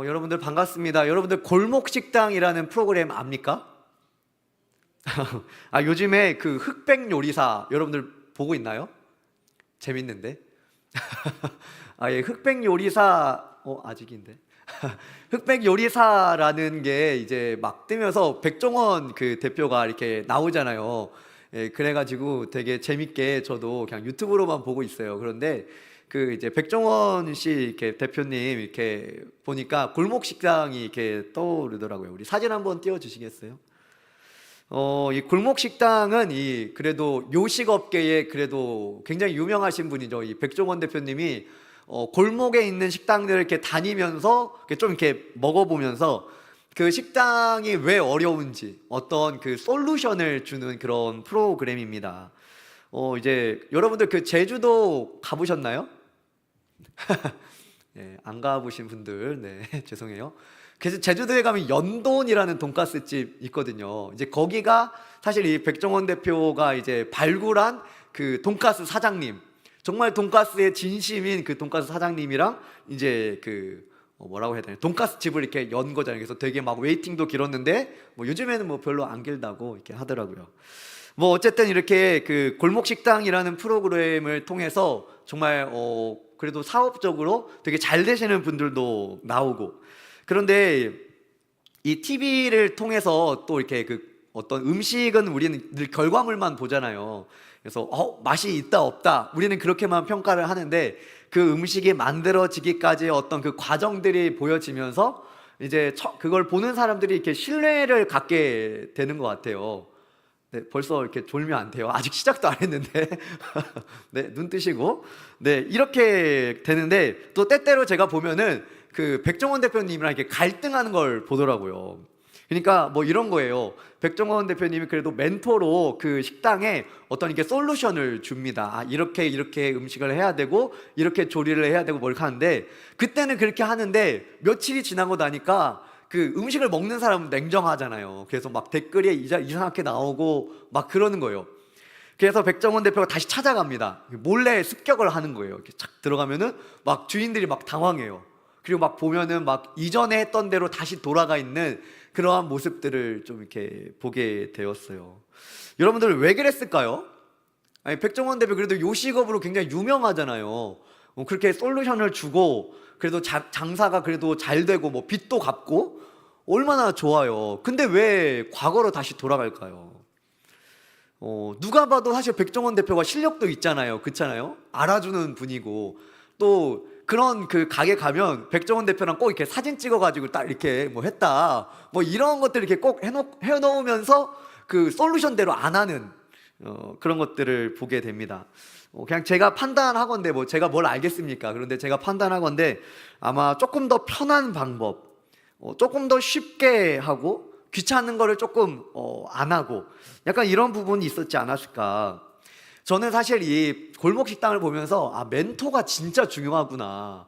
여러분들 반갑습니다. 여러분들 골목식당이라는 프로그램 압니까? 요즘에 그 흑백 요리사 여러분들 보고 있나요? 재밌는데? 예, 흑백 요리사, 아직인데. 흑백 요리사라는 게 이제 막 뜨면서 백종원 그 대표가 이렇게 나오잖아요. 예, 그래가지고 되게 재밌게 저도 그냥 유튜브로만 보고 있어요. 그런데 그 이제 백종원 씨 이렇게 대표님 이렇게 보니까 골목 식당이 이렇게 떠오르더라고요. 우리 사진 한번 띄워주시겠어요? 이 골목 식당은 이 그래도 요식업계에 그래도 굉장히 유명하신 분이죠. 이 백종원 대표님이 골목에 있는 식당들을 이렇게 다니면서 이렇게 좀 이렇게 먹어보면서 그 식당이 왜 어려운지 어떤 그 솔루션을 주는 그런 프로그램입니다. 이제 여러분들 그 제주도 가보셨나요? 네, 안 가보신 분들, 네, 죄송해요. 그래서 제주도에 가면 연돈이라는 돈가스 집 있거든요. 이제 거기가 사실 이 백종원 대표가 이제 발굴한 그 돈가스 사장님, 정말 돈가스의 진심인 그 돈가스 사장님이랑 이제 그 뭐라고 해야 되나, 돈가스 집을 이렇게 연 거잖아요. 그래서 되게 막 웨이팅도 길었는데 뭐 요즘에는 뭐 별로 안 길다고 이렇게 하더라고요. 뭐 어쨌든 이렇게 그 골목 식당이라는 프로그램을 통해서 정말 그래도 사업적으로 되게 잘 되시는 분들도 나오고, 그런데 이 TV를 통해서 또 이렇게 그 어떤 음식은 우리는 늘 결과물만 보잖아요. 그래서 맛이 있다 없다 우리는 그렇게만 평가를 하는데, 그 음식이 만들어지기까지의 어떤 그 과정들이 보여지면서 이제 그걸 보는 사람들이 이렇게 신뢰를 갖게 되는 것 같아요. 네, 벌써 이렇게 졸면 안 돼요. 아직 시작도 안 했는데. 네, 눈 뜨시고. 네, 이렇게 되는데, 또 때때로 제가 보면은 그 백종원 대표님이랑 이렇게 갈등하는 걸 보더라고요. 그러니까 뭐 이런 거예요. 백종원 대표님이 그래도 멘토로 그 식당에 어떤 이렇게 솔루션을 줍니다. 이렇게 음식을 해야 되고 이렇게 조리를 해야 되고 뭘 하는데, 그때는 그렇게 하는데 며칠이 지나고 나니까 그 음식을 먹는 사람은 냉정하잖아요. 그래서 막 댓글이 이상하게 나오고 막 그러는 거예요. 그래서 백종원 대표가 다시 찾아갑니다. 몰래 습격을 하는 거예요. 이렇게 착 들어가면은 막 주인들이 막 당황해요. 그리고 막 보면은 막 이전에 했던 대로 다시 돌아가 있는 그러한 모습들을 좀 이렇게 보게 되었어요. 여러분들 왜 그랬을까요? 백종원 대표 그래도 요식업으로 굉장히 유명하잖아요. 그렇게 솔루션을 주고 그래도 장사가 그래도 잘 되고 뭐 빚도 갚고 얼마나 좋아요. 근데 왜 과거로 다시 돌아갈까요? 누가 봐도 사실 백종원 대표가 실력도 있잖아요. 그렇잖아요? 알아주는 분이고, 또 그런 그 가게 가면 백종원 대표랑 꼭 이렇게 사진 찍어가지고 딱 이렇게 뭐 했다, 뭐 이런 것들 이렇게 꼭 해놓으면서 그 솔루션대로 안 하는 그런 것들을 보게 됩니다. 그냥 제가 판단하건데, 뭐 제가 뭘 알겠습니까? 그런데 제가 판단하건데 아마 조금 더 편한 방법, 조금 더 쉽게 하고 귀찮은 거를 조금 안 하고 약간 이런 부분이 있었지 않았을까. 저는 사실 이 골목 식당을 보면서 멘토가 진짜 중요하구나.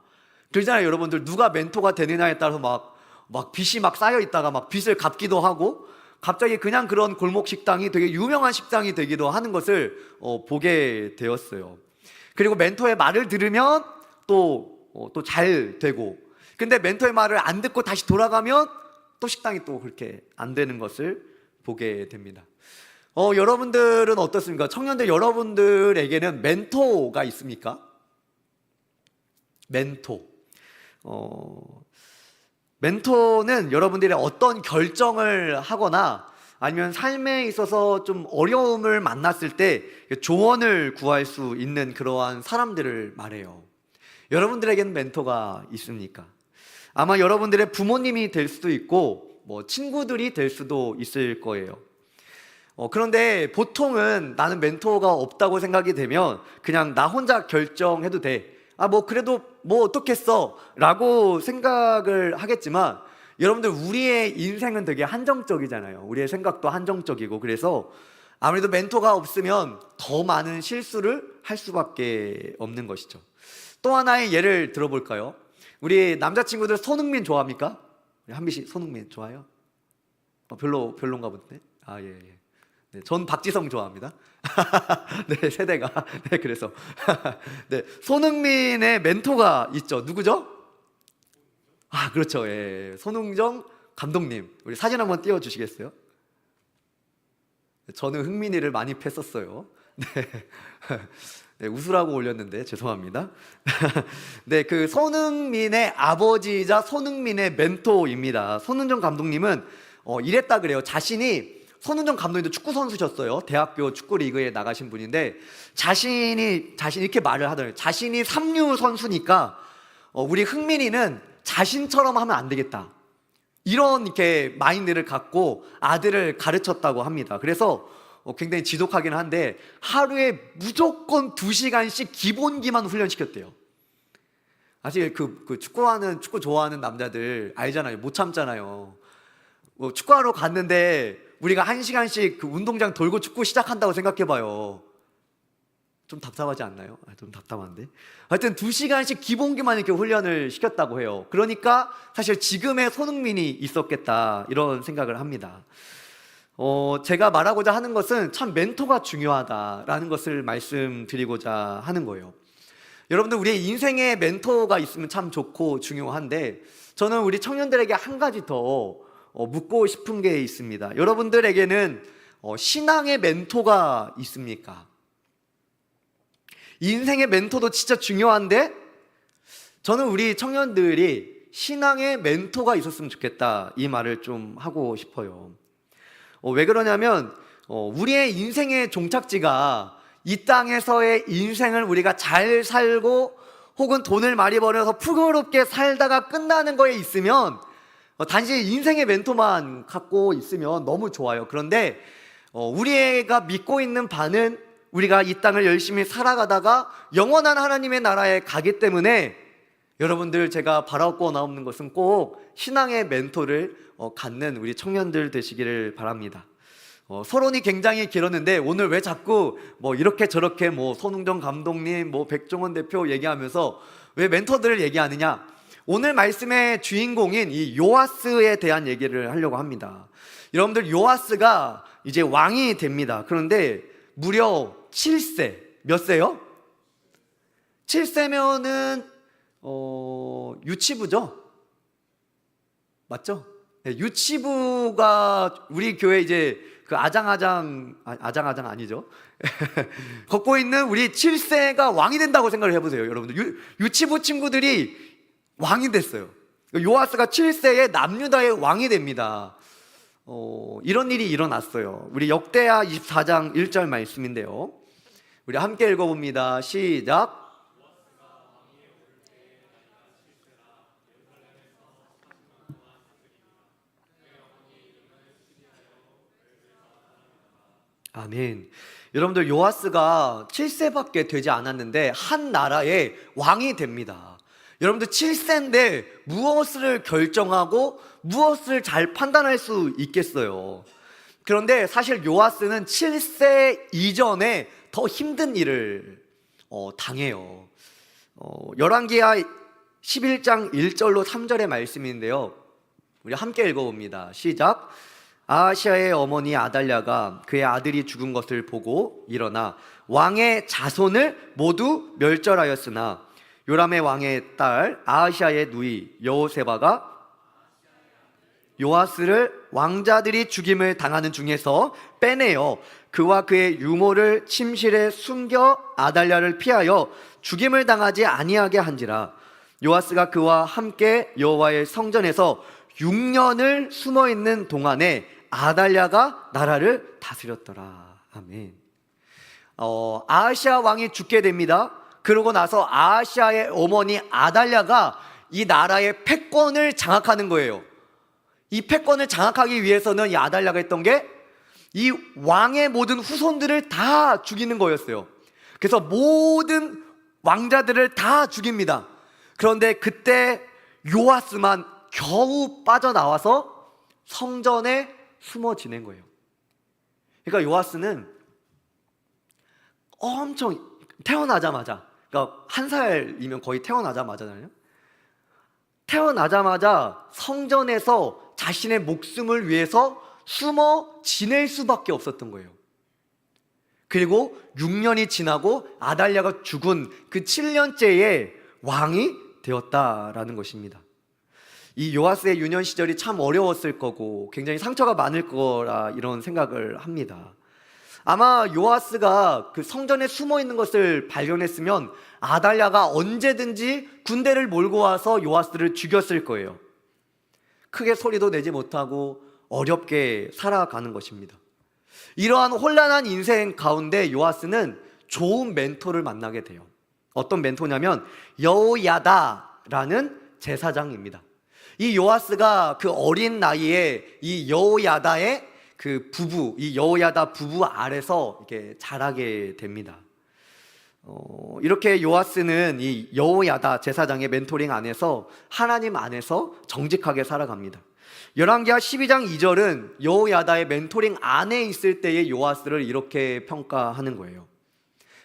그러잖아요, 여러분들. 누가 멘토가 되느냐에 따라서 막 빚이 막 쌓여 있다가 막 빚을 갚기도 하고, 갑자기 그냥 그런 골목 식당이 되게 유명한 식당이 되기도 하는 것을 보게 되었어요. 그리고 멘토의 말을 들으면 또 잘 되고, 근데 멘토의 말을 안 듣고 다시 돌아가면 또 식당이 또 그렇게 안 되는 것을 보게 됩니다. 여러분들은 어떻습니까? 청년들 여러분들에게는 멘토가 있습니까? 멘토. 멘토는 여러분들이 어떤 결정을 하거나 아니면 삶에 있어서 좀 어려움을 만났을 때 조언을 구할 수 있는 그러한 사람들을 말해요. 여러분들에게는 멘토가 있습니까? 아마 여러분들의 부모님이 될 수도 있고 뭐 친구들이 될 수도 있을 거예요. 그런데 보통은 나는 멘토가 없다고 생각이 되면 그냥 나 혼자 결정해도 돼. 뭐 그래도 뭐 어떻겠어 라고 생각을 하겠지만, 여러분들 우리의 인생은 되게 한정적이잖아요. 우리의 생각도 한정적이고, 그래서 아무래도 멘토가 없으면 더 많은 실수를 할 수밖에 없는 것이죠. 또 하나의 예를 들어볼까요? 우리 남자친구들 손흥민 좋아합니까? 한비 씨 손흥민 좋아요? 별론가 본데? 예. 네, 전 박지성 좋아합니다. 네, 세대가. 네, 그래서. 네, 손흥민의 멘토가 있죠. 누구죠? 아, 그렇죠. 예. 손흥정 감독님, 우리 사진 한번 띄워주시겠어요? 저는 흥민이를 많이 팼었어요. 네. 네, 웃으라고 올렸는데 죄송합니다. 네, 그 손흥민의 아버지이자 손흥민의 멘토입니다. 손흥정 감독님은 이랬다 그래요. 자신이 손흥정 감독님도 축구 선수셨어요. 대학교 축구 리그에 나가신 분인데 자신이 이렇게 말을 하더라고요. 자신이 삼류 선수니까 우리 흥민이는 자신처럼 하면 안 되겠다. 이런 이렇게 마인드를 갖고 아들을 가르쳤다고 합니다. 그래서 굉장히 지독하긴 한데 하루에 무조건 2시간씩 기본기만 훈련시켰대요. 사실 축구 좋아하는 남자들 알잖아요. 못 참잖아요. 축구하러 갔는데 우리가 1시간씩 그 운동장 돌고 축구 시작한다고 생각해봐요. 좀 답답하지 않나요? 좀 답답한데. 하여튼 2시간씩 기본기만 이렇게 훈련을 시켰다고 해요. 그러니까 사실 지금의 손흥민이 있었겠다 이런 생각을 합니다. 제가 말하고자 하는 것은 참 멘토가 중요하다라는 것을 말씀드리고자 하는 거예요. 여러분들 우리의 인생에 멘토가 있으면 참 좋고 중요한데 저는 우리 청년들에게 한 가지 더 묻고 싶은 게 있습니다. 여러분들에게는 신앙의 멘토가 있습니까? 인생의 멘토도 진짜 중요한데 저는 우리 청년들이 신앙의 멘토가 있었으면 좋겠다 이 말을 좀 하고 싶어요. 왜 그러냐면 우리의 인생의 종착지가 이 땅에서의 인생을 우리가 잘 살고 혹은 돈을 많이 벌어서 풍요롭게 살다가 끝나는 거에 있으면 단지 인생의 멘토만 갖고 있으면 너무 좋아요. 그런데 우리가 믿고 있는 바는 우리가 이 땅을 열심히 살아가다가 영원한 하나님의 나라에 가기 때문에 여러분들 제가 바라고 나오는 것은 꼭 신앙의 멘토를 갖는 우리 청년들 되시기를 바랍니다. 서론이 굉장히 길었는데 오늘 왜 자꾸 이렇게 저렇게 손흥정 감독님 백종원 대표 얘기하면서 왜 멘토들을 얘기하느냐? 오늘 말씀의 주인공인 이 요아스에 대한 얘기를 하려고 합니다. 여러분들 요아스가 이제 왕이 됩니다. 그런데 무려 7세. 몇 세요? 7세면은 유치부죠? 맞죠? 네, 유치부가 우리 교회 이제 그 아장아장 아니죠? 걷고 있는 우리 7세가 왕이 된다고 생각을 해보세요. 여러분들 유치부 친구들이 왕이 됐어요. 요아스가 7세에 남유다의 왕이 됩니다. 이런 일이 일어났어요. 우리 역대하 24장 1절 말씀인데요. 우리 함께 읽어봅니다. 시작. 아멘. 여러분들 요아스가 7세밖에 되지 않았는데 한 나라의 왕이 됩니다. 여러분들 7세인데 무엇을 결정하고 무엇을 잘 판단할 수 있겠어요. 그런데 사실 요아스는 7세 이전에 더 힘든 일을 당해요. 열왕기하 11장 1절로 3절의 말씀인데요. 우리 함께 읽어봅니다. 시작. 아하시아의 어머니 아달랴가 그의 아들이 죽은 것을 보고 일어나 왕의 자손을 모두 멸절하였으나 요람의 왕의 딸 아하시아의 누이 여호세바가 요아스를 왕자들이 죽임을 당하는 중에서 빼내어 그와 그의 유모를 침실에 숨겨 아달랴를 피하여 죽임을 당하지 아니하게 한지라. 요아스가 그와 함께 여호와의 성전에서 6년을 숨어있는 동안에 아달랴가 나라를 다스렸더라. 아멘. 아하시아 왕이 죽게 됩니다. 그러고 나서 아하시아의 어머니 아달랴가 이 나라의 패권을 장악하는 거예요. 이 패권을 장악하기 위해서는 이 아달랴가 했던 게 이 왕의 모든 후손들을 다 죽이는 거였어요. 그래서 모든 왕자들을 다 죽입니다. 그런데 그때 요아스만 겨우 빠져나와서 성전에 숨어 지낸 거예요. 그러니까 요아스는 엄청 태어나자마자, 그러니까 1살이면 거의 태어나자마자잖아요. 태어나자마자 성전에서 자신의 목숨을 위해서 숨어 지낼 수밖에 없었던 거예요. 그리고 6년이 지나고 아달랴가 죽은 그 7년째에 왕이 되었다라는 것입니다. 이 요아스의 유년 시절이 참 어려웠을 거고 굉장히 상처가 많을 거라 이런 생각을 합니다. 아마 요아스가 그 성전에 숨어 있는 것을 발견했으면 아달랴가 언제든지 군대를 몰고 와서 요아스를 죽였을 거예요. 크게 소리도 내지 못하고 어렵게 살아가는 것입니다. 이러한 혼란한 인생 가운데 요아스는 좋은 멘토를 만나게 돼요. 어떤 멘토냐면 여호야다라는 제사장입니다. 이 요아스가 그 어린 나이에 이 여호야다의 그 부부, 이 여호야다 부부 아래서 이렇게 자라게 됩니다. 이렇게 요아스는 이 여호야다 제사장의 멘토링 안에서 하나님 안에서 정직하게 살아갑니다. 열왕기하 12장 2절은 여호야다의 멘토링 안에 있을 때의 요아스를 이렇게 평가하는 거예요.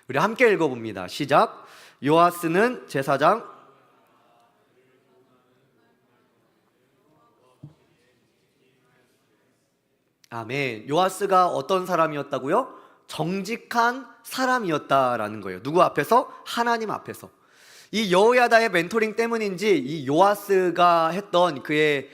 우리 함께 읽어봅니다. 시작. 요아스는 제사장 아멘. 요아스가 어떤 사람이었다고요? 정직한 사람이었다라는 거예요. 누구 앞에서? 하나님 앞에서. 이 여호야다의 멘토링 때문인지 이 요아스가 했던 그의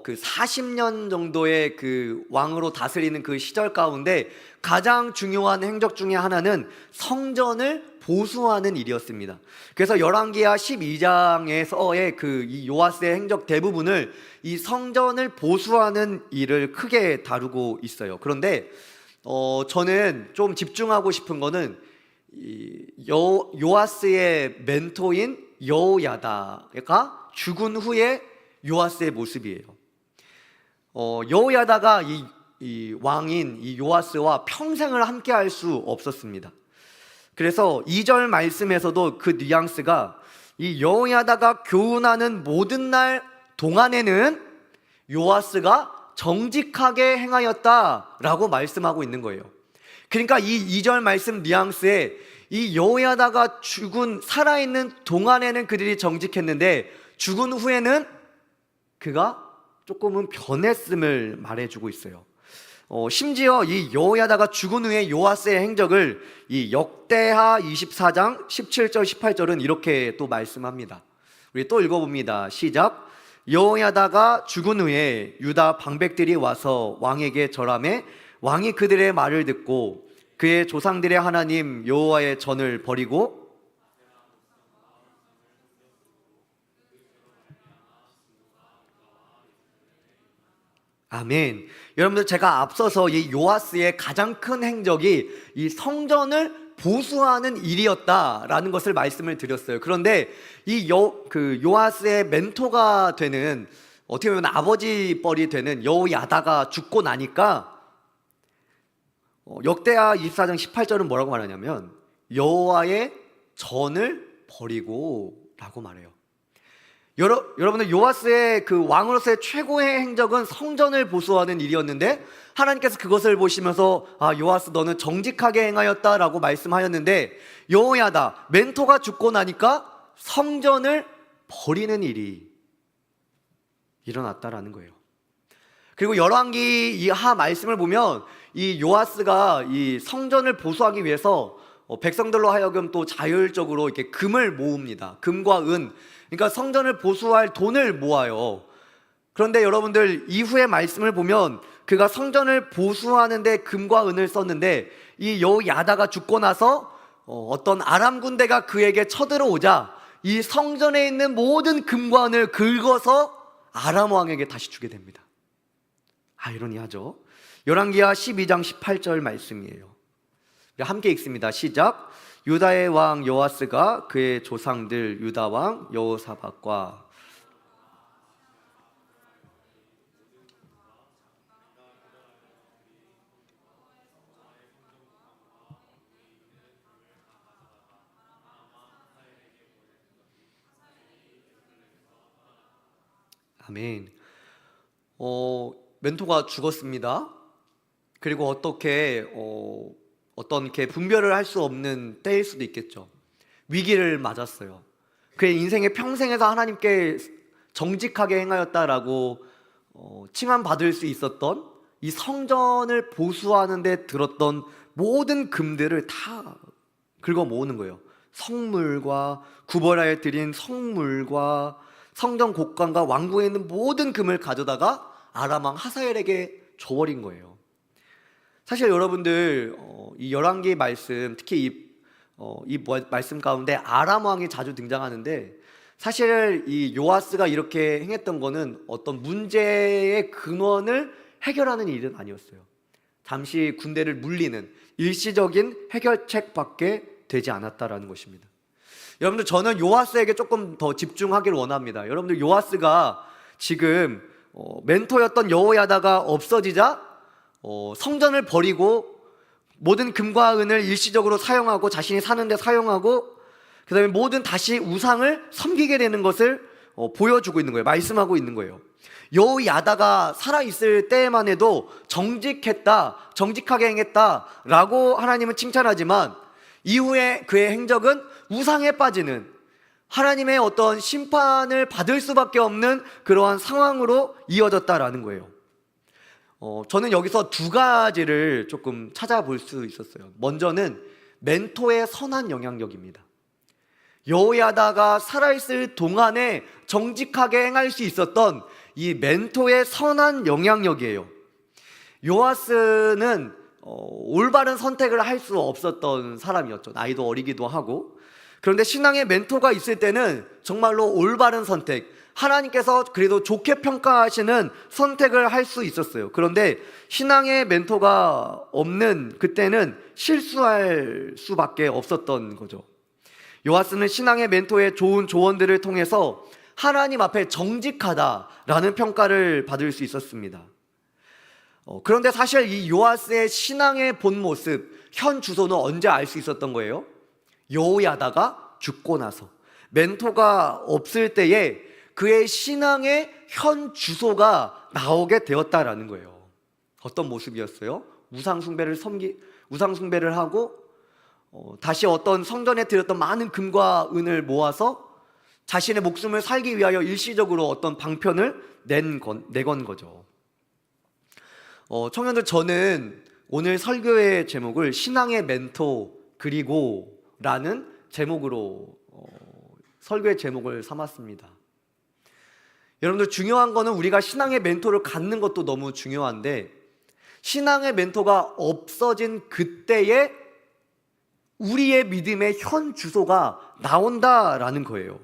그 40년 정도의 그 왕으로 다스리는 그 시절 가운데 가장 중요한 행적 중에 하나는 성전을 보수하는 일이었습니다. 그래서 열왕기하 12장에서의 그 이 요아스의 행적 대부분을 이 성전을 보수하는 일을 크게 다루고 있어요. 그런데 저는 좀 집중하고 싶은 거는 이 요아스의 멘토인 여호야다가 죽은 후에 요아스의 모습이에요. 여호야다가 이 왕인 이 요아스와 평생을 함께 할 수 없었습니다. 그래서 2절 말씀에서도 그 뉘앙스가 이 여호야다가 교훈하는 모든 날 동안에는 요아스가 정직하게 행하였다라고 말씀하고 있는 거예요. 그러니까 이 2절 말씀 뉘앙스에 이 여호야다가 살아있는 동안에는 그들이 정직했는데 죽은 후에는 그가 조금은 변했음을 말해주고 있어요. 심지어 이 여호야다가 죽은 후에 요아스의 행적을 이 역대하 24장 17절 18절은 이렇게 또 말씀합니다. 우리 또 읽어봅니다. 시작. 여호야다가 죽은 후에 유다 방백들이 와서 왕에게 절하매 왕이 그들의 말을 듣고 그의 조상들의 하나님 여호와의 전을 버리고 아멘. 여러분들 제가 앞서서 이 요아스의 가장 큰 행적이 이 성전을 보수하는 일이었다라는 것을 말씀을 드렸어요. 그런데 이 요아스의 멘토가 되는 어떻게 보면 아버지 뻘이 되는 여호야다가 죽고 나니까 역대하 24장 18절은 뭐라고 말하냐면 여호와의 전을 버리고 라고 말해요. 여러분들 요아스의 그 왕으로서의 최고의 행적은 성전을 보수하는 일이었는데 하나님께서 그것을 보시면서 요아스 너는 정직하게 행하였다라고 말씀하였는데 여호야다 멘토가 죽고 나니까 성전을 버리는 일이 일어났다라는 거예요. 그리고 열왕기 이 하 말씀을 보면 이 요아스가 이 성전을 보수하기 위해서 백성들로 하여금 또 자율적으로 이렇게 금을 모읍니다. 금과 은. 그러니까 성전을 보수할 돈을 모아요. 그런데 여러분들 이후의 말씀을 보면 그가 성전을 보수하는데 금과 은을 썼는데 이 여호야다가 죽고 나서 어떤 아람 군대가 그에게 쳐들어오자 이 성전에 있는 모든 금과 은을 긁어서 아람 왕에게 다시 주게 됩니다. 아이러니하죠. 열왕기하 12장 18절 말씀이에요. 함께 읽습니다. 시작. 유다의 왕 요아스가 그의 조상들 유다 왕 여호사밧과 아멘. 멘토가 죽었습니다. 그리고 어떤 이렇게 분별을 할 수 없는 때일 수도 있겠죠. 위기를 맞았어요. 그의 인생의 평생에서 하나님께 정직하게 행하였다라고 칭함받을 수 있었던 이 성전을 보수하는 데 들었던 모든 금들을 다 긁어 모으는 거예요. 성물과 구벌하여 드린 성물과 성전 곡관과 왕궁에 있는 모든 금을 가져다가 아람 왕 하사엘에게 줘버린 거예요. 사실 여러분들 이 열왕기 말씀, 특히 이 말씀 가운데 아람 왕이 자주 등장하는데, 사실 이 요아스가 이렇게 행했던 거는 어떤 문제의 근원을 해결하는 일은 아니었어요. 잠시 군대를 물리는 일시적인 해결책밖에 되지 않았다라는 것입니다. 여러분들, 저는 요아스에게 조금 더 집중하기를 원합니다. 여러분들, 요아스가 지금 멘토였던 여호야다가 없어지자 성전을 버리고 모든 금과 은을 일시적으로 사용하고 자신이 사는데 사용하고, 그 다음에 모든 다시 우상을 섬기게 되는 것을 보여주고 있는 거예요. 말씀하고 있는 거예요. 여호야다가 살아있을 때만 해도 정직하게 행했다 라고 하나님은 칭찬하지만, 이후에 그의 행적은 우상에 빠지는, 하나님의 어떤 심판을 받을 수밖에 없는 그러한 상황으로 이어졌다라는 거예요. 저는 여기서 두 가지를 조금 찾아볼 수 있었어요. 먼저는 멘토의 선한 영향력입니다. 여호야다가 살아있을 동안에 정직하게 행할 수 있었던 이 멘토의 선한 영향력이에요. 요아스는 올바른 선택을 할 수 없었던 사람이었죠. 나이도 어리기도 하고. 그런데 신앙의 멘토가 있을 때는 정말로 올바른 선택, 하나님께서 그래도 좋게 평가하시는 선택을 할 수 있었어요. 그런데 신앙의 멘토가 없는 그때는 실수할 수밖에 없었던 거죠. 요아스는 신앙의 멘토의 좋은 조언들을 통해서 하나님 앞에 정직하다라는 평가를 받을 수 있었습니다. 그런데 사실 이 요아스의 신앙의 본 모습, 현 주소는 언제 알 수 있었던 거예요? 여호야다가 죽고 나서, 멘토가 없을 때에 그의 신앙의 현 주소가 나오게 되었다라는 거예요. 어떤 모습이었어요? 우상 숭배를 하고 다시 어떤 성전에 드렸던 많은 금과 은을 모아서 자신의 목숨을 살기 위하여 일시적으로 어떤 방편을 내건 거죠. 청년들, 저는 오늘 설교의 제목을 신앙의 멘토 그리고 라는 제목으로 설교의 제목을 삼았습니다. 여러분들, 중요한 거는 우리가 신앙의 멘토를 갖는 것도 너무 중요한데, 신앙의 멘토가 없어진 그때에 우리의 믿음의 현 주소가 나온다라는 거예요.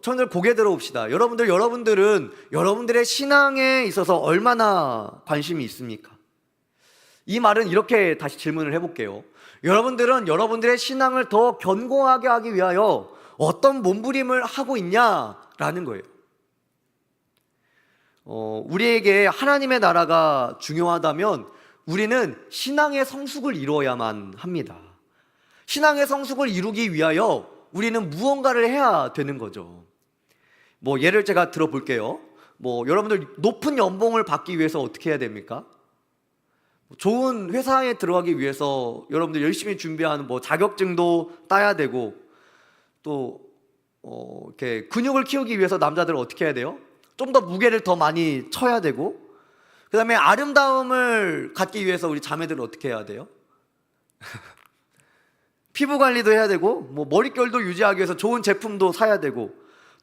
청년들, 고개 들어봅시다. 여러분들은 여러분들의 신앙에 있어서 얼마나 관심이 있습니까? 이 말은 이렇게 다시 질문을 해볼게요. 여러분들은 여러분들의 신앙을 더 견고하게 하기 위하여 어떤 몸부림을 하고 있냐라는 거예요. 우리에게 하나님의 나라가 중요하다면 우리는 신앙의 성숙을 이루어야만 합니다. 신앙의 성숙을 이루기 위하여 우리는 무언가를 해야 되는 거죠. 예를 제가 들어볼게요. 여러분들 높은 연봉을 받기 위해서 어떻게 해야 됩니까? 좋은 회사에 들어가기 위해서 여러분들 열심히 준비하는 자격증도 따야 되고, 또 이렇게 근육을 키우기 위해서 남자들은 어떻게 해야 돼요? 좀 더 무게를 더 많이 쳐야 되고, 그 다음에 아름다움을 갖기 위해서 우리 자매들은 어떻게 해야 돼요? 피부 관리도 해야 되고, 머릿결도 유지하기 위해서 좋은 제품도 사야 되고,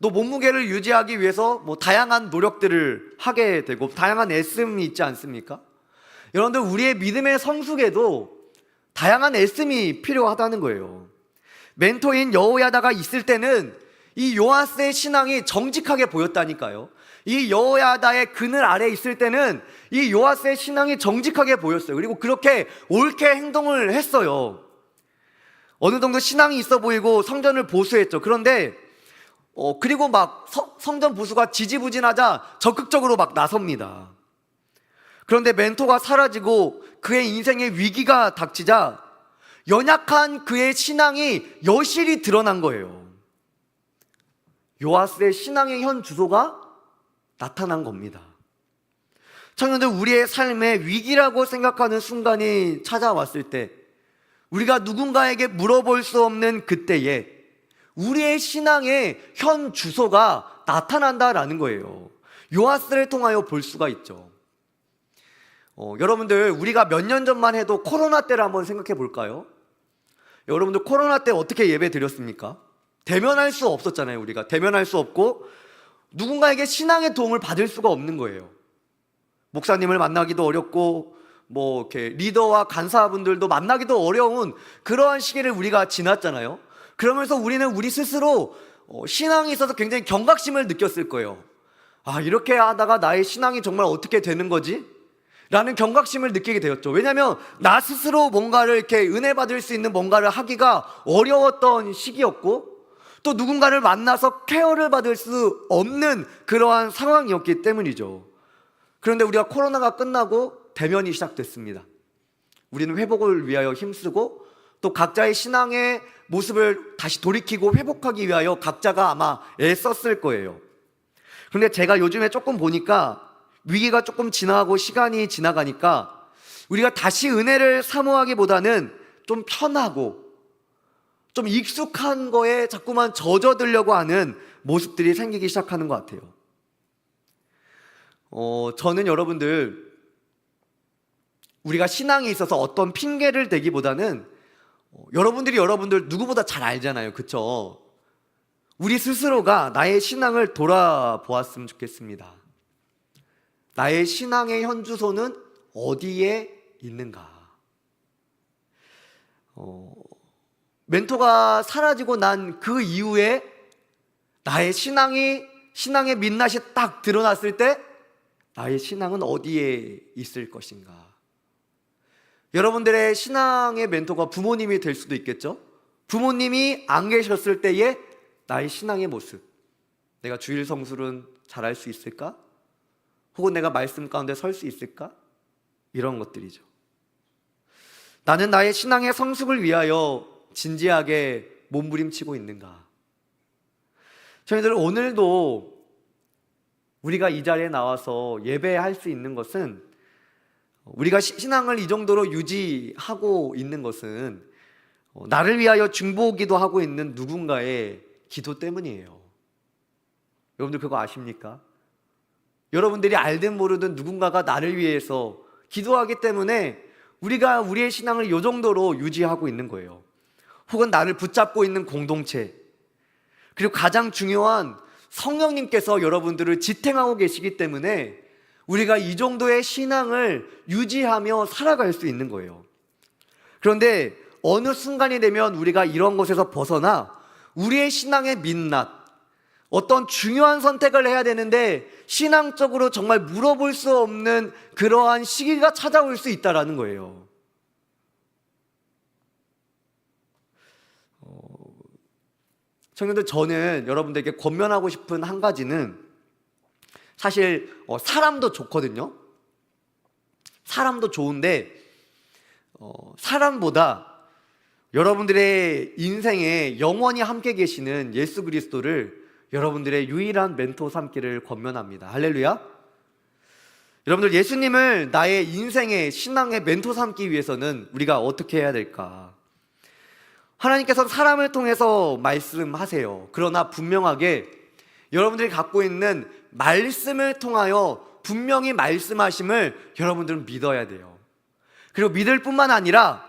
또 몸무게를 유지하기 위해서 다양한 노력들을 하게 되고, 다양한 애씀이 있지 않습니까? 여러분들, 우리의 믿음의 성숙에도 다양한 애씀이 필요하다는 거예요. 멘토인 여호야다가 있을 때는 이 요아스의 신앙이 정직하게 보였다니까요. 이 여호야다의 그늘 아래 있을 때는 이 요아스의 신앙이 정직하게 보였어요. 그리고 그렇게 옳게 행동을 했어요. 어느 정도 신앙이 있어 보이고 성전을 보수했죠. 그런데 그리고 성전 보수가 지지부진하자 적극적으로 나섭니다. 그런데 멘토가 사라지고 그의 인생의 위기가 닥치자 연약한 그의 신앙이 여실히 드러난 거예요. 요아스의 신앙의 현 주소가 나타난 겁니다. 청년들, 우리의 삶에 위기라고 생각하는 순간이 찾아왔을 때, 우리가 누군가에게 물어볼 수 없는 그때에 우리의 신앙의 현 주소가 나타난다라는 거예요. 요아스를 통하여 볼 수가 있죠. 여러분들, 우리가 몇 년 전만 해도 코로나 때를 한번 생각해 볼까요? 여러분들, 코로나 때 어떻게 예배 드렸습니까? 대면할 수 없었잖아요. 우리가 대면할 수 없고 누군가에게 신앙의 도움을 받을 수가 없는 거예요. 목사님을 만나기도 어렵고 뭐 이렇게 리더와 간사분들도 만나기도 어려운 그러한 시기를 우리가 지났잖아요. 그러면서 우리는 우리 스스로 신앙에 있어서 굉장히 경각심을 느꼈을 거예요. 아, 이렇게 하다가 나의 신앙이 정말 어떻게 되는 거지? 라는 경각심을 느끼게 되었죠. 왜냐하면 나 스스로 뭔가를 이렇게 은혜 받을 수 있는 뭔가를 하기가 어려웠던 시기였고, 또 누군가를 만나서 케어를 받을 수 없는 그러한 상황이었기 때문이죠. 그런데 우리가 코로나가 끝나고 대면이 시작됐습니다. 우리는 회복을 위하여 힘쓰고 또 각자의 신앙의 모습을 다시 돌이키고 회복하기 위하여 각자가 아마 애썼을 거예요. 그런데 제가 요즘에 조금 보니까 위기가 조금 지나고 시간이 지나가니까 우리가 다시 은혜를 사모하기보다는 좀 편하고 좀 익숙한 거에 자꾸만 젖어들려고 하는 모습들이 생기기 시작하는 것 같아요. 저는 여러분들, 우리가 신앙에 있어서 어떤 핑계를 대기보다는 여러분들이 여러분들 누구보다 잘 알잖아요. 그쵸? 우리 스스로가 나의 신앙을 돌아보았으면 좋겠습니다. 나의 신앙의 현주소는 어디에 있는가? 멘토가 사라지고 난 그 이후에 나의 신앙의 민낯이 딱 드러났을 때 나의 신앙은 어디에 있을 것인가? 여러분들의 신앙의 멘토가 부모님이 될 수도 있겠죠? 부모님이 안 계셨을 때의 나의 신앙의 모습, 내가 주일 성술은 잘할 수 있을까? 혹은 내가 말씀 가운데 설 수 있을까? 이런 것들이죠. 나는 나의 신앙의 성숙을 위하여 진지하게 몸부림치고 있는가? 저희들 오늘도 우리가 이 자리에 나와서 예배할 수 있는 것은, 우리가 신앙을 이 정도로 유지하고 있는 것은 나를 위하여 중보기도 하고 있는 누군가의 기도 때문이에요. 여러분들 그거 아십니까? 여러분들이 알든 모르든 누군가가 나를 위해서 기도하기 때문에 우리가 우리의 신앙을 이 정도로 유지하고 있는 거예요. 혹은 나를 붙잡고 있는 공동체, 그리고 가장 중요한 성령님께서 여러분들을 지탱하고 계시기 때문에 우리가 이 정도의 신앙을 유지하며 살아갈 수 있는 거예요. 그런데 어느 순간이 되면 우리가 이런 것에서 벗어나 우리의 신앙의 민낯, 어떤 중요한 선택을 해야 되는데 신앙적으로 정말 물어볼 수 없는 그러한 시기가 찾아올 수 있다는 거예요. 청년들, 저는 여러분들에게 권면하고 싶은 한 가지는, 사실 사람도 좋거든요. 사람도 좋은데 사람보다 여러분들의 인생에 영원히 함께 계시는 예수 그리스도를 여러분들의 유일한 멘토 삼기를 권면합니다. 할렐루야. 여러분들, 예수님을 나의 인생의 신앙의 멘토 삼기 위해서는 우리가 어떻게 해야 될까? 하나님께서 사람을 통해서 말씀하세요. 그러나 분명하게 여러분들이 갖고 있는 말씀을 통하여 분명히 말씀하심을 여러분들은 믿어야 돼요. 그리고 믿을 뿐만 아니라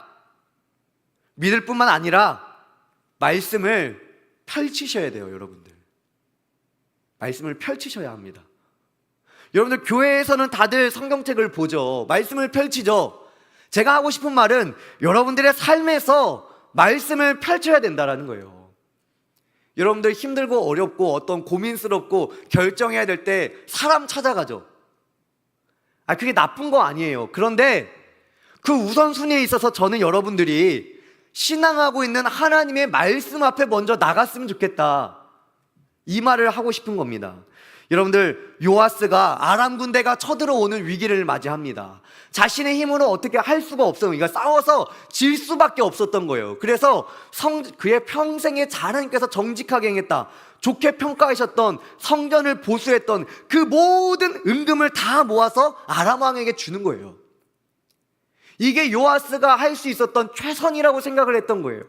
말씀을 펼치셔야 돼요. 여러분들, 말씀을 펼치셔야 합니다. 여러분들, 교회에서는 다들 성경책을 보죠. 말씀을 펼치죠. 제가 하고 싶은 말은 여러분들의 삶에서 말씀을 펼쳐야 된다는 거예요. 여러분들 힘들고 어렵고 어떤 고민스럽고 결정해야 될 때 사람 찾아가죠. 그게 나쁜 거 아니에요. 그런데 그 우선순위에 있어서 저는 여러분들이 신앙하고 있는 하나님의 말씀 앞에 먼저 나갔으면 좋겠다, 이 말을 하고 싶은 겁니다. 여러분들, 요아스가 아람 군대가 쳐들어오는 위기를 맞이합니다. 자신의 힘으로 어떻게 할 수가 없어요. 그러니까 싸워서 질 수밖에 없었던 거예요. 그래서 그의 평생에 하나님께서 정직하게 행했다, 좋게 평가하셨던, 성전을 보수했던 그 모든 은금을 다 모아서 아람 왕에게 주는 거예요. 이게 요아스가 할 수 있었던 최선이라고 생각을 했던 거예요.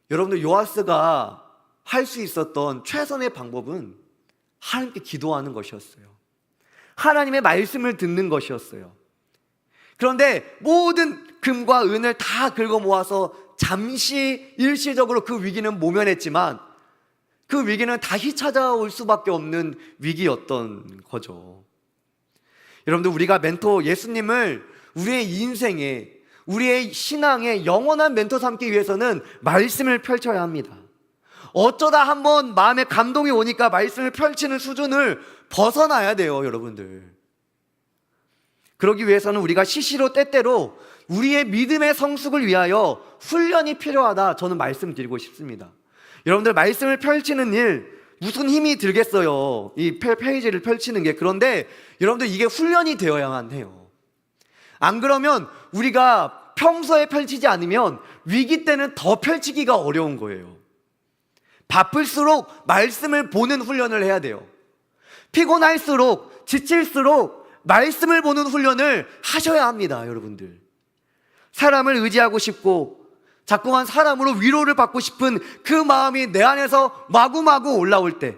여러분들, 요아스가 할 수 있었던 최선의 방법은 하나님께 기도하는 것이었어요. 하나님의 말씀을 듣는 것이었어요. 그런데 모든 금과 은을 다 긁어 모아서 잠시 일시적으로 그 위기는 모면했지만 그 위기는 다시 찾아올 수밖에 없는 위기였던 거죠. 여러분들, 우리가 멘토 예수님을 우리의 인생에, 우리의 신앙에 영원한 멘토 삼기 위해서는 말씀을 펼쳐야 합니다. 어쩌다 한번 마음에 감동이 오니까 말씀을 펼치는 수준을 벗어나야 돼요, 여러분들. 그러기 위해서는 우리가 시시로 때때로 우리의 믿음의 성숙을 위하여 훈련이 필요하다, 저는 말씀드리고 싶습니다. 여러분들, 말씀을 펼치는 일 무슨 힘이 들겠어요, 이 페이지를 펼치는 게. 그런데 여러분들, 이게 훈련이 되어야만 해요. 안 그러면 우리가 평소에 펼치지 않으면 위기 때는 더 펼치기가 어려운 거예요. 바쁠수록 말씀을 보는 훈련을 해야 돼요. 피곤할수록, 지칠수록 말씀을 보는 훈련을 하셔야 합니다, 여러분들. 사람을 의지하고 싶고 자꾸만 사람으로 위로를 받고 싶은 그 마음이 내 안에서 마구마구 올라올 때,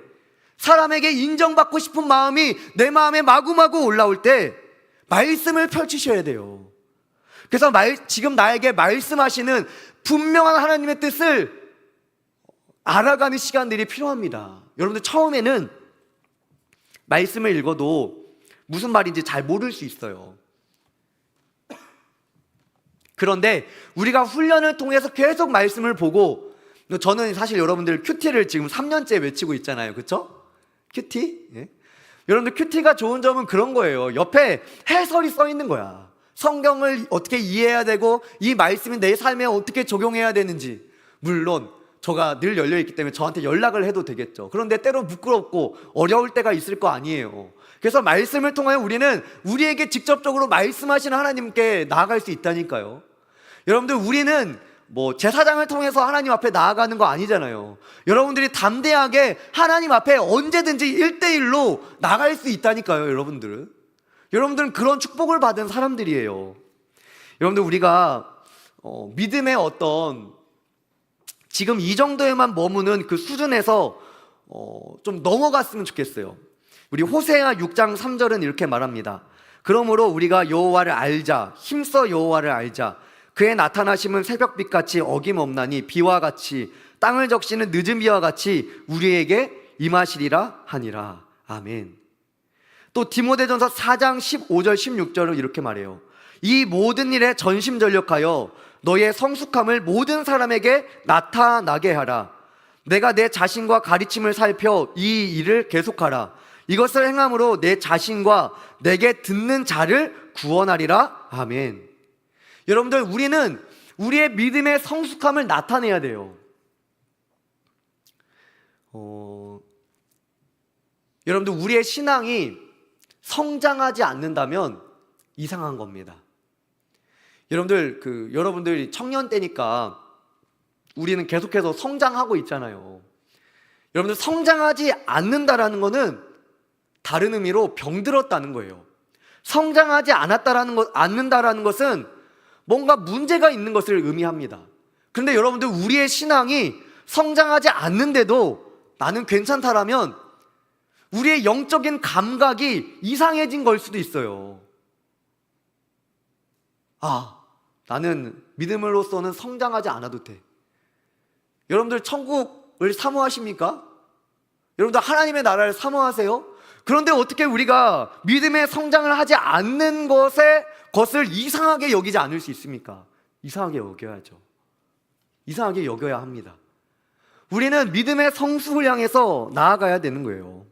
사람에게 인정받고 싶은 마음이 내 마음에 마구마구 올라올 때 말씀을 펼치셔야 돼요. 그래서 지금 나에게 말씀하시는 분명한 하나님의 뜻을 알아가는 시간들이 필요합니다. 여러분들, 처음에는 말씀을 읽어도 무슨 말인지 잘 모를 수 있어요. 그런데 우리가 훈련을 통해서 계속 말씀을 보고, 저는 사실 여러분들 큐티를 지금 3년째 외치고 있잖아요, 그렇죠? 큐티? 예? 여러분들, 큐티가 좋은 점은 그런 거예요. 옆에 해설이 써 있는 거야. 성경을 어떻게 이해해야 되고 이 말씀이 내 삶에 어떻게 적용해야 되는지. 물론 저가 늘 열려있기 때문에 저한테 연락을 해도 되겠죠. 그런데 때로 부끄럽고 어려울 때가 있을 거 아니에요. 그래서 말씀을 통하여 우리는 우리에게 직접적으로 말씀하시는 하나님께 나아갈 수 있다니까요. 여러분들, 우리는 제사장을 통해서 하나님 앞에 나아가는 거 아니잖아요. 여러분들이 담대하게 하나님 앞에 언제든지 1대1로 나갈 수 있다니까요, 여러분들은. 여러분들은 그런 축복을 받은 사람들이에요. 여러분들, 우리가 믿음의 어떤 지금 이 정도에만 머무는 그 수준에서 좀 넘어갔으면 좋겠어요. 우리 호세아 6장 3절은 이렇게 말합니다. 그러므로 우리가 여호와를 알자, 힘써 여호와를 알자. 그의 나타나심은 새벽빛같이 어김없나니 비와 같이 땅을 적시는 늦은 비와 같이 우리에게 임하시리라 하니라. 아멘. 또 디모데전서 4장 15절 16절은 이렇게 말해요. 이 모든 일에 전심전력하여 너의 성숙함을 모든 사람에게 나타나게 하라. 내가 내 자신과 가르침을 살펴 이 일을 계속하라. 이것을 행함으로 내 자신과 내게 듣는 자를 구원하리라. 아멘. 여러분들, 우리는 우리의 믿음의 성숙함을 나타내야 돼요. 여러분들, 우리의 신앙이 성장하지 않는다면 이상한 겁니다. 여러분들, 여러분들이 청년 때니까 우리는 계속해서 성장하고 있잖아요. 여러분들, 성장하지 않는다라는 것은 다른 의미로 병들었다는 거예요. 성장하지 않는다라는 것은 뭔가 문제가 있는 것을 의미합니다. 그런데 여러분들, 우리의 신앙이 성장하지 않는데도 나는 괜찮다라면 우리의 영적인 감각이 이상해진 걸 수도 있어요. 나는 믿음으로서는 성장하지 않아도 돼. 여러분들, 천국을 사모하십니까? 여러분들, 하나님의 나라를 사모하세요? 그런데 어떻게 우리가 믿음의 성장을 하지 않는 것을 이상하게 여기지 않을 수 있습니까? 이상하게 여겨야죠. 이상하게 여겨야 합니다. 우리는 믿음의 성숙을 향해서 나아가야 되는 거예요.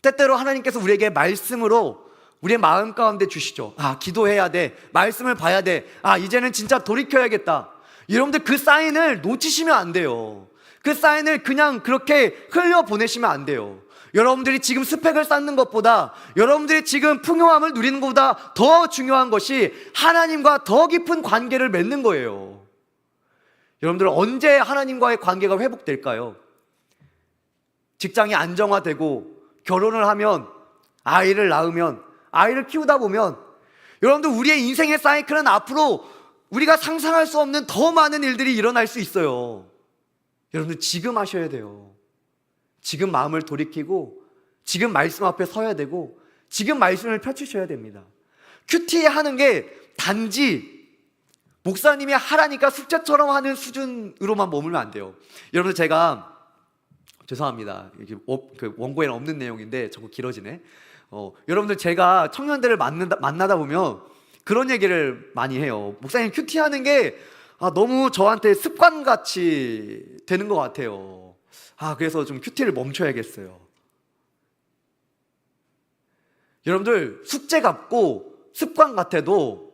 때때로 하나님께서 우리에게 말씀으로 우리의 마음 가운데 주시죠. 기도해야 돼. 말씀을 봐야 돼. 이제는 진짜 돌이켜야겠다. 여러분들, 그 사인을 놓치시면 안 돼요. 그 사인을 그냥 그렇게 흘려보내시면 안 돼요. 여러분들이 지금 스펙을 쌓는 것보다, 여러분들이 지금 풍요함을 누리는 것보다 더 중요한 것이 하나님과 더 깊은 관계를 맺는 거예요. 여러분들, 언제 하나님과의 관계가 회복될까요? 직장이 안정화되고 결혼을 하면, 아이를 낳으면, 아이를 키우다 보면, 여러분들, 우리의 인생의 사이클은 앞으로 우리가 상상할 수 없는 더 많은 일들이 일어날 수 있어요. 여러분들, 지금 하셔야 돼요. 지금 마음을 돌이키고 지금 말씀 앞에 서야 되고 지금 말씀을 펼치셔야 됩니다. 큐티 하는 게 단지 목사님이 하라니까 숙제처럼 하는 수준으로만 머물면 안 돼요. 여러분들, 제가 죄송합니다. 이게 그 원고에는 없는 내용인데 자꾸 길어지네. 여러분들, 제가 청년들을 만나다 보면 그런 얘기를 많이 해요. 목사님, 큐티하는 게 너무 저한테 습관같이 되는 것 같아요. 그래서 좀 큐티를 멈춰야겠어요. 여러분들, 숙제 같고 습관 같아도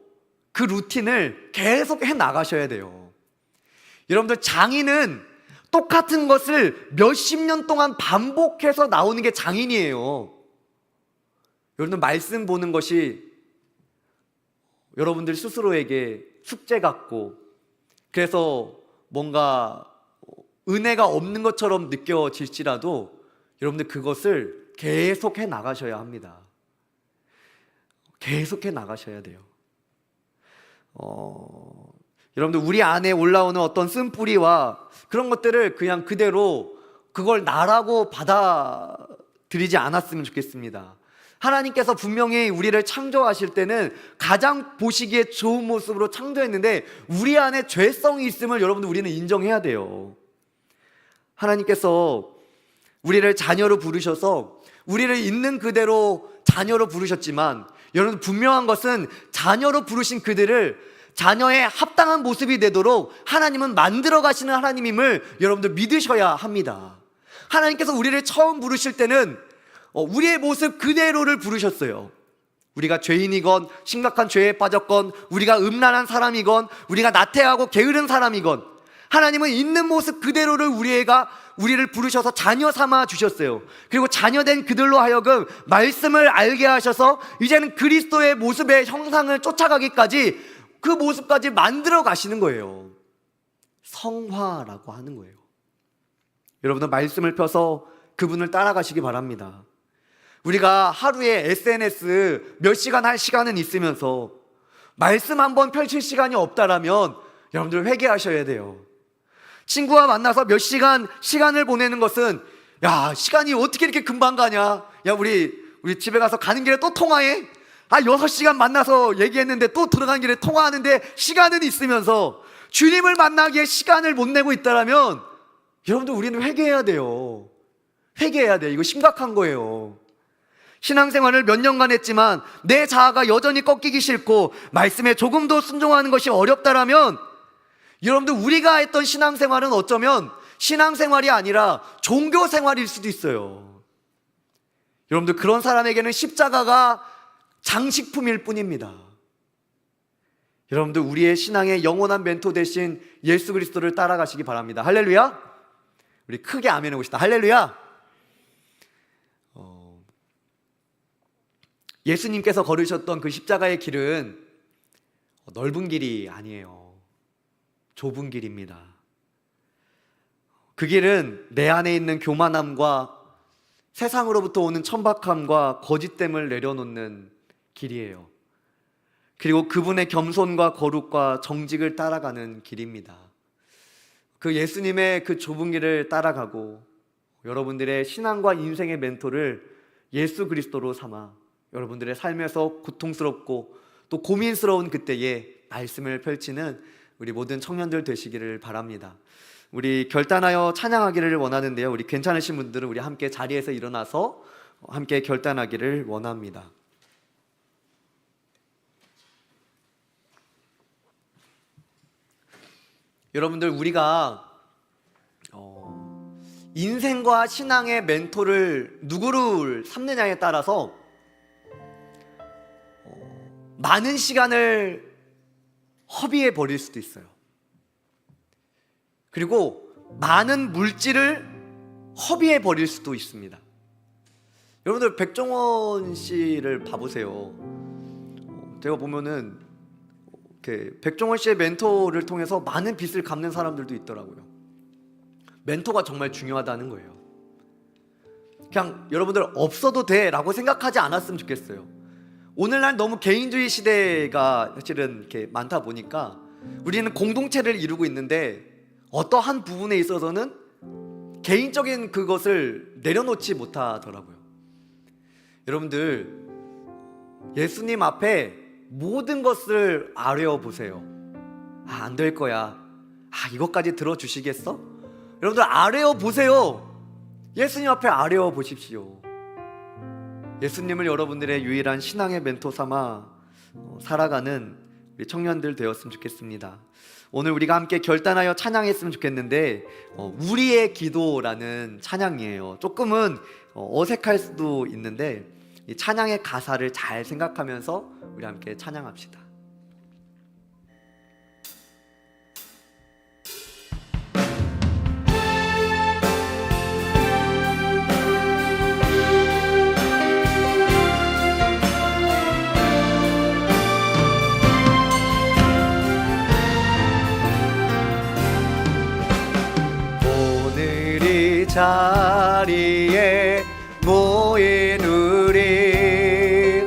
그 루틴을 계속 해 나가셔야 돼요. 여러분들, 장인은 똑같은 것을 몇십 년 동안 반복해서 나오는 게 장인이에요. 여러분들, 말씀 보는 것이 여러분들 스스로에게 숙제 같고, 그래서 뭔가 은혜가 없는 것처럼 느껴질지라도 여러분들, 그것을 계속해 나가셔야 합니다. 계속해 나가셔야 돼요. 여러분들, 우리 안에 올라오는 어떤 쓴뿌리와 그런 것들을 그냥 그대로 그걸 나라고 받아들이지 않았으면 좋겠습니다. 하나님께서 분명히 우리를 창조하실 때는 가장 보시기에 좋은 모습으로 창조했는데 우리 안에 죄성이 있음을 여러분들, 우리는 인정해야 돼요. 하나님께서 우리를 자녀로 부르셔서 우리를 있는 그대로 자녀로 부르셨지만, 여러분, 분명한 것은 자녀로 부르신 그들을 자녀의 합당한 모습이 되도록 하나님은 만들어 가시는 하나님임을 여러분들 믿으셔야 합니다. 하나님께서 우리를 처음 부르실 때는 우리의 모습 그대로를 부르셨어요. 우리가 죄인이건 심각한 죄에 빠졌건 우리가 음란한 사람이건 우리가 나태하고 게으른 사람이건 하나님은 있는 모습 그대로를 우리를 부르셔서 자녀 삼아 주셨어요. 그리고 자녀된 그들로 하여금 말씀을 알게 하셔서 이제는 그리스도의 모습의 형상을 쫓아가기까지, 그 모습까지 만들어 가시는 거예요. 성화라고 하는 거예요. 여러분들, 말씀을 펴서 그분을 따라가시기 바랍니다. 우리가 하루에 SNS 몇 시간 할 시간은 있으면서 말씀 한번 펼칠 시간이 없다라면 여러분들, 회개하셔야 돼요. 친구와 만나서 몇 시간을 보내는 것은, 시간이 어떻게 이렇게 금방 가냐, 우리 집에 가서 가는 길에 또 통화해? 6시간 만나서 얘기했는데 또 들어가는 길에 통화하는데 시간은 있으면서 주님을 만나기에 시간을 못 내고 있다라면 여러분들, 우리는 회개해야 돼요. 회개해야 돼요. 이거 심각한 거예요. 신앙생활을 몇 년간 했지만 내 자아가 여전히 꺾이기 싫고 말씀에 조금도 순종하는 것이 어렵다라면 여러분들, 우리가 했던 신앙생활은 어쩌면 신앙생활이 아니라 종교생활일 수도 있어요. 여러분들, 그런 사람에게는 십자가가 장식품일 뿐입니다. 여러분들, 우리의 신앙의 영원한 멘토 되신 예수 그리스도를 따라가시기 바랍니다. 할렐루야. 우리 크게 아멘 하고 싶다. 할렐루야. 예수님께서 걸으셨던 그 십자가의 길은 넓은 길이 아니에요. 좁은 길입니다. 그 길은 내 안에 있는 교만함과 세상으로부터 오는 천박함과 거짓됨을 내려놓는 길이에요. 그리고 그분의 겸손과 거룩과 정직을 따라가는 길입니다. 그 예수님의 그 좁은 길을 따라가고 여러분들의 신앙과 인생의 멘토를 예수 그리스도로 삼아 여러분들의 삶에서 고통스럽고 또 고민스러운 그때에 말씀을 펼치는 우리 모든 청년들 되시기를 바랍니다. 우리 결단하여 찬양하기를 원하는데요, 우리 괜찮으신 분들은 우리 함께 자리에서 일어나서 함께 결단하기를 원합니다. 여러분들, 우리가 인생과 신앙의 멘토를 누구를 삼느냐에 따라서 많은 시간을 허비해 버릴 수도 있어요. 그리고 많은 물질을 허비해 버릴 수도 있습니다. 여러분들, 백종원 씨를 봐보세요. 제가 보면은 백종원 씨의 멘토를 통해서 많은 빚을 갚는 사람들도 있더라고요. 멘토가 정말 중요하다는 거예요. 그냥 여러분들, 없어도 돼 라고 생각하지 않았으면 좋겠어요. 오늘날 너무 개인주의 시대가 사실은 이렇게 많다 보니까 우리는 공동체를 이루고 있는데 어떠한 부분에 있어서는 개인적인 그것을 내려놓지 못하더라고요. 여러분들, 예수님 앞에 모든 것을 아뢰어 보세요. 안 될 거야. 이것까지 들어주시겠어? 여러분들 아뢰어 보세요. 예수님 앞에 아뢰어 보십시오. 예수님을 여러분들의 유일한 신앙의 멘토 삼아 살아가는 우리 청년들 되었으면 좋겠습니다. 오늘 우리가 함께 결단하여 찬양했으면 좋겠는데 우리의 기도라는 찬양이에요. 조금은 어색할 수도 있는데 이 찬양의 가사를 잘 생각하면서 우리 함께 찬양합시다. 자리에 모인 우리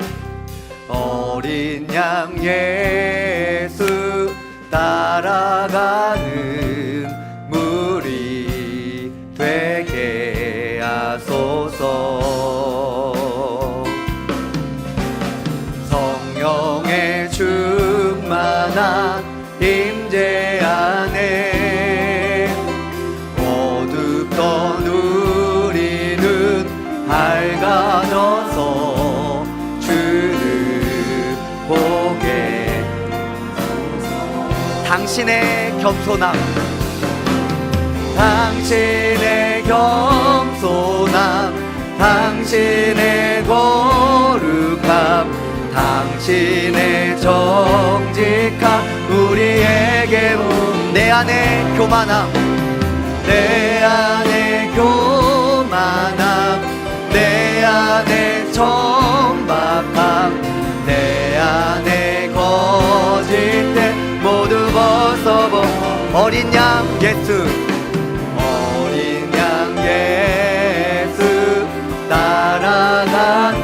어린 양 예수 따라가는 무리 되게 하소서. 성령의 충만한 임재 안에 우리는 밝아져서 주를 보게. 당신의 겸손함, 당신의 겸손함, 당신의 거룩함, 당신의 정직함 우리에게 내 안에 교만함, 내 안에 교만함, 내 안에 천박함, 내 안에 거짓됨 모두 벗어버. 어린 양 예수, 어린 양 예수 따라가는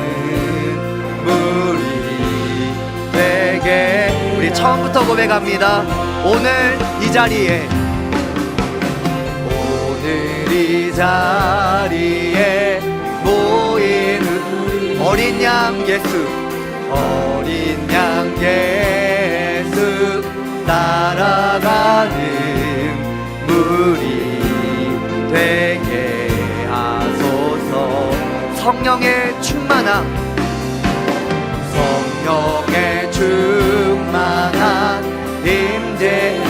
무리 되게. 우리 처음부터 고백합니다. 오늘 이 자리에, 이 자리에 모이는 어린 양 예수, 어린 양 예수 따라가는 무리 되게 하소서. 성령의 충만함, 성령의 충만한 임재.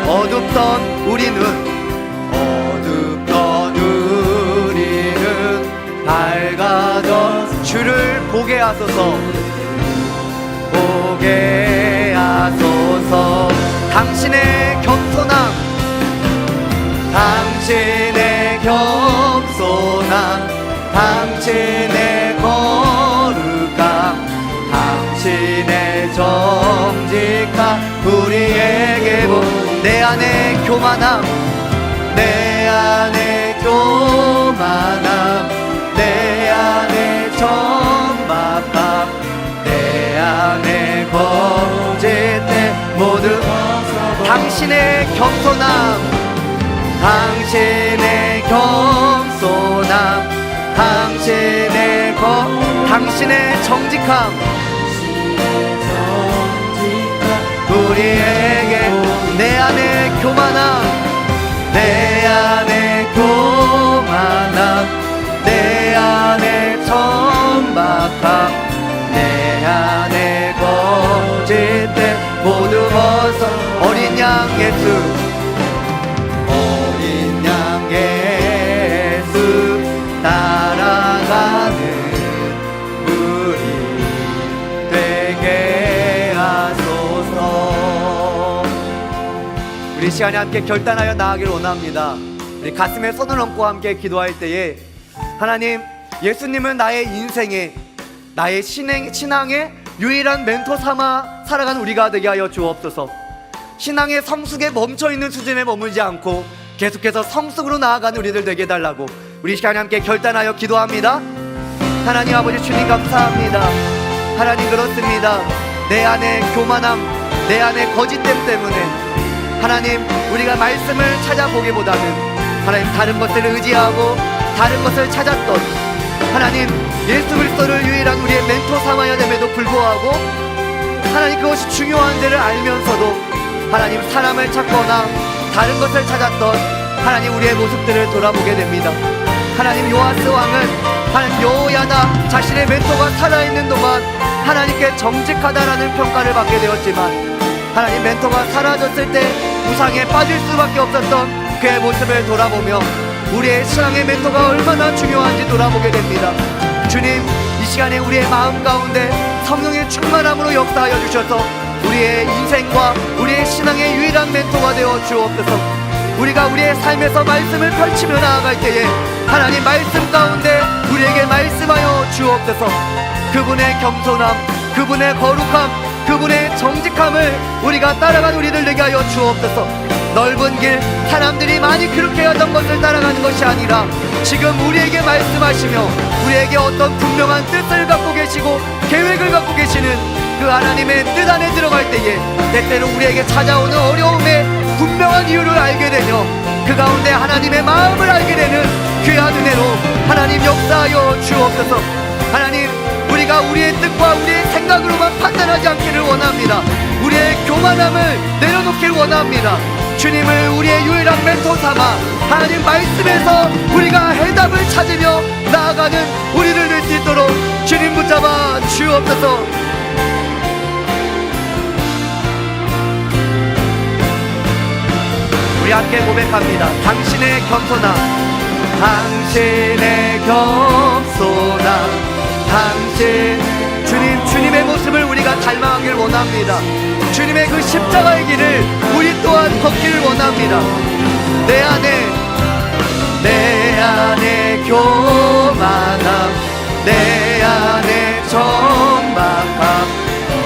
어둡던 우리는 밝아져 주를 보게 하소서, 보게 하소서. 당신의 겸손함, 당신의 겸손함, 당신의 거룩함, 당신의 정직함 우리에게 내 안에 교만함, 내 안에 교만함, 내 안에 천박함, 내 안에 거짓됨 모두. 당신의 겸손함, 당신의 겸손함, 당신의 당신의 정직함 우리에게. 내 안에 교만함, 내 안에 교만함, 내 안에 천박함, 내 안에 거짓됨 모두 벗어. 어린 양 예수, 어린 양 예수 따라가는 우리 되게 하소서. 우리 시간에 함께 결단하여 나아가기를 원합니다. 우리 가슴에 손을 얹고 함께 기도할 때에 하나님, 예수님은 나의 인생에, 나의 신앙의 유일한 멘토 삼아 살아가는 우리가 되게 하여 주옵소서. 신앙의 성숙에 멈춰있는 수준에 머물지 않고 계속해서 성숙으로 나아가는 우리들 되게 해달라고 우리 시간에 함께 결단하여 기도합니다. 하나님 아버지, 주님 감사합니다. 하나님, 그렇습니다. 내 안에 교만함, 내 안에 거짓됨 때문에 하나님, 우리가 말씀을 찾아보기보다는 하나님 다른 것을 의지하고 다른 것을 찾았던 하나님, 예수 그리스도를 유일한 우리의 멘토 삼아야 됨에도 불구하고 하나님, 그것이 중요한 데를 알면서도 하나님 사람을 찾거나 다른 것을 찾았던 하나님 우리의 모습들을 돌아보게 됩니다. 하나님 요아스 왕은 하나님 여호야다 자신의 멘토가 살아있는 동안 하나님께 정직하다라는 평가를 받게 되었지만 하나님 멘토가 사라졌을 때 우상에 빠질 수밖에 없었던 그의 모습을 돌아보며 우리의 신앙의 멘토가 얼마나 중요한지 돌아보게 됩니다. 주님, 이 시간에 우리의 마음 가운데 성령의 충만함으로 역사하여 주셔서 우리의 인생과 우리의 신앙의 유일한 멘토가 되어 주옵소서. 우리가 우리의 삶에서 말씀을 펼치며 나아갈 때에 하나님 말씀 가운데 우리에게 말씀하여 주옵소서. 그분의 겸손함, 그분의 거룩함, 그분의 정직함을 우리가 따라간 우리들 되게 하여 주옵소서. 넓은 길, 사람들이 많이 그렇게 하던 것을 따라가는 것이 아니라 지금 우리에게 말씀하시며 우리에게 어떤 분명한 뜻을 갖고 계시고 계획을 갖고 계시는 그 하나님의 뜻 안에 들어갈 때에 때때로 우리에게 찾아오는 어려움의 분명한 이유를 알게 되며 그 가운데 하나님의 마음을 알게 되는 귀한 은혜로 하나님 역사하여 주옵소서. 하나님, 우리가 우리의 뜻과 우리의 생각으로만 판단하지 않기를 원합니다. 우리의 교만함을 내려놓길 원합니다. 주님을 우리의 유일한 멘토 삼아 하나님 말씀에서 우리가 해답을 찾으며 나아가는 우리를 될 수 있도록 주님 붙잡아 주옵소서. 우리 함께 고백합니다. 당신의 겸손함, 당신의 겸손함, 당신 주님의 모습을 우리가 닮아가길 원합니다. 주님의 그 십자가의 길을 우리 또한 걷기를 원합니다. 내 안에 교만함, 내 안에 정막함,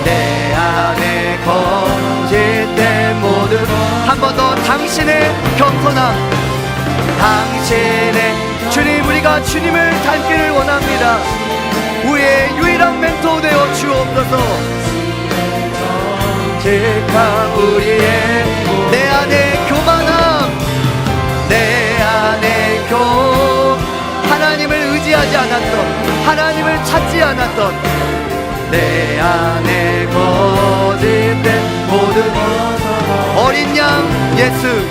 내 안에 거짓된 모든 한 번 더 당신의 겸손함, 당신의 주님, 우리가 주님을 닮기를 원합니다. 우리의 유일한 멘토 되어 주옵소서. 정직한 우리의 내 안에 교만함, 내 안에 하나님을 의지하지 않았던, 하나님을 찾지 않았던 내 안에 거짓된 모든 어린 양 예수,